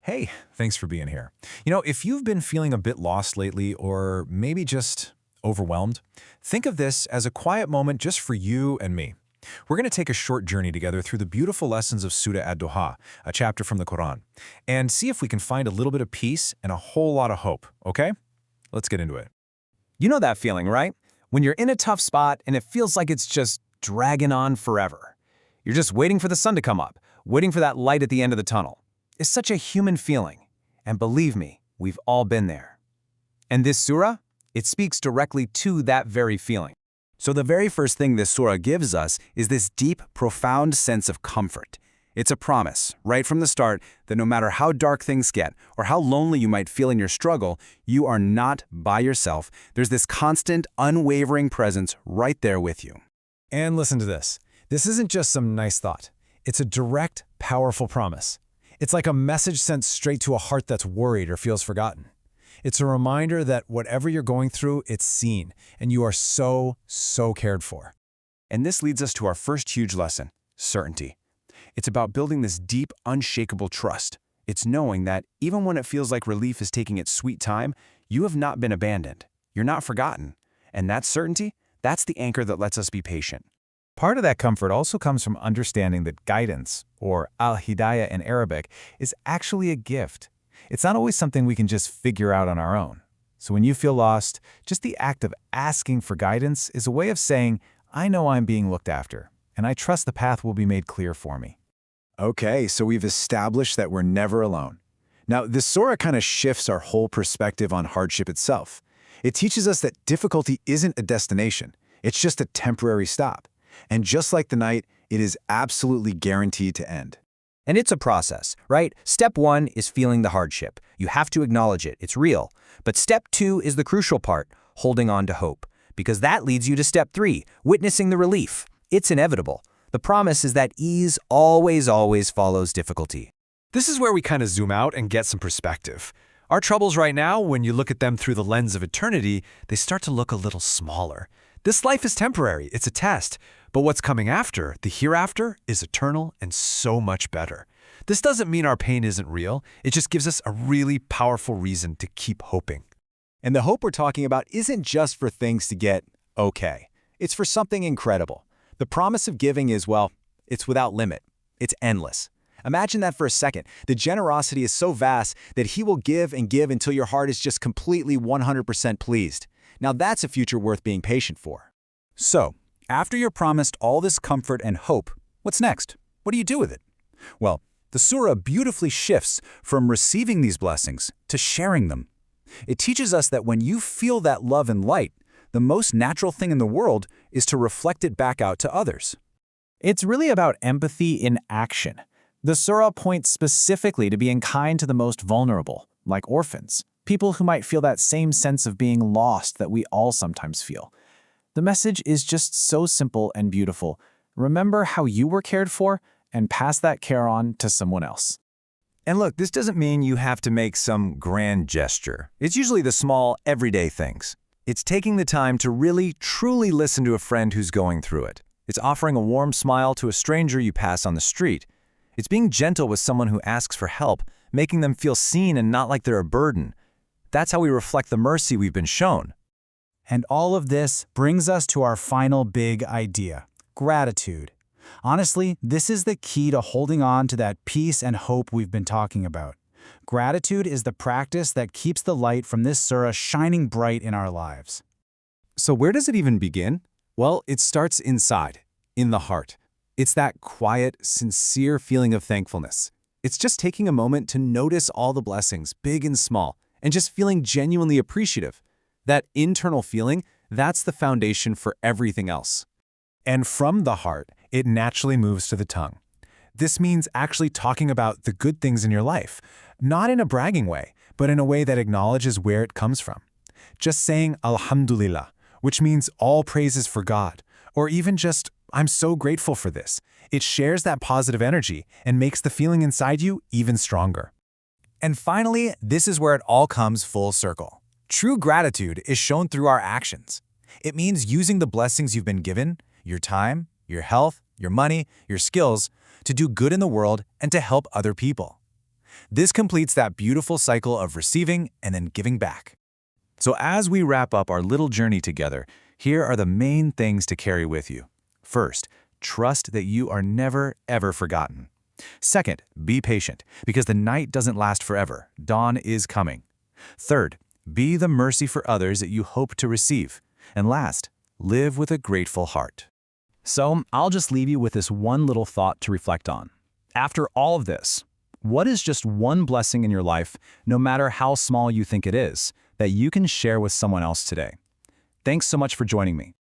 Hey, thanks for being here. If you've been feeling a bit lost lately or maybe just overwhelmed, think of this as a quiet moment just for you and me. We're going to take a short journey together through the beautiful lessons of Surah Ad-Duhaa, a chapter from the Quran, and see if we can find a little bit of peace and a whole lot of hope, okay? Let's get into it. You know that feeling, right? When you're in a tough spot and it feels like it's just dragging on forever. You're just waiting for the sun to come up, waiting for that light at the end of the tunnel. It's such a human feeling, and believe me, we've all been there. And this surah, it speaks directly to that very feeling. So the very first thing this surah gives us is this deep, profound sense of comfort. It's a promise, right from the start, that no matter how dark things get or how lonely you might feel in your struggle, you are not by yourself. There's this constant, unwavering presence right there with you. And listen to this. This isn't just some nice thought. It's a direct, powerful promise. It's like a message sent straight to a heart that's worried or feels forgotten. It's a reminder that whatever you're going through, it's seen, and you are so cared for. And this leads us to our first huge lesson, certainty. It's about building this deep, unshakable trust. It's knowing that even when it feels like relief is taking its sweet time, you have not been abandoned. You're not forgotten. And that certainty, that's the anchor that lets us be patient. Part of that comfort also comes from understanding that guidance, or al-hidayah in Arabic, is actually a gift. It's not always something we can just figure out on our own. So when you feel lost, just the act of asking for guidance is a way of saying, I know I'm being looked after, and I trust the path will be made clear for me. Okay, so we've established that we're never alone. Now, this surah kind of shifts our whole perspective on hardship itself. It teaches us that difficulty isn't a destination. It's just a temporary stop. And just like the night, it is absolutely guaranteed to end. And it's a process, right? Step 1 is feeling the hardship. You have to acknowledge it. It's real. But step 2 is the crucial part, holding on to hope. Because that leads you to step 3, witnessing the relief. It's inevitable. The promise is that ease always follows difficulty. This is where we kind of zoom out and get some perspective. Our troubles right now, when you look at them through the lens of eternity, they start to look a little smaller. This life is temporary, it's a test, but what's coming after, the hereafter, is eternal and so much better. This doesn't mean our pain isn't real, it just gives us a really powerful reason to keep hoping. And the hope we're talking about isn't just for things to get okay. It's for something incredible. The promise of giving is, well, it's without limit. It's endless. Imagine that for a second. The generosity is so vast that He will give and give until your heart is just completely 100% pleased. Now that's a future worth being patient for. So, after you're promised all this comfort and hope, what's next? What do you do with it? Well, the surah beautifully shifts from receiving these blessings to sharing them. It teaches us that when you feel that love and light, the most natural thing in the world is to reflect it back out to others. It's really about empathy in action. The surah points specifically to being kind to the most vulnerable, like orphans, people who might feel that same sense of being lost that we all sometimes feel. The message is just so simple and beautiful. Remember how you were cared for and pass that care on to someone else. And look, this doesn't mean you have to make some grand gesture. It's usually the small, everyday things. It's taking the time to really, truly listen to a friend who's going through it. It's offering a warm smile to a stranger you pass on the street. It's being gentle with someone who asks for help, making them feel seen and not like they're a burden. That's how we reflect the mercy we've been shown. And all of this brings us to our final big idea, gratitude. Honestly, this is the key to holding on to that peace and hope we've been talking about. Gratitude is the practice that keeps the light from this surah shining bright in our lives. So where does it even begin? Well, it starts inside, in the heart. It's that quiet, sincere feeling of thankfulness. It's just taking a moment to notice all the blessings, big and small, and just feeling genuinely appreciative. That internal feeling, that's the foundation for everything else. And from the heart, it naturally moves to the tongue. This means actually talking about the good things in your life, not in a bragging way, but in a way that acknowledges where it comes from. Just saying Alhamdulillah, which means all praises for God, or even just, I'm so grateful for this. It shares that positive energy and makes the feeling inside you even stronger. And finally, this is where it all comes full circle. True gratitude is shown through our actions. It means using the blessings you've been given, your time, your health, your money, your skills, to do good in the world and to help other people. This completes that beautiful cycle of receiving and then giving back. So as we wrap up our little journey together, here are the main things to carry with you. First, trust that you are never, ever forgotten. Second, be patient, because the night doesn't last forever. Dawn is coming. Third, be the mercy for others that you hope to receive. And last, live with a grateful heart. So I'll just leave you with this one little thought to reflect on. After all of this, what is just one blessing in your life, no matter how small you think it is, that you can share with someone else today? Thanks so much for joining me.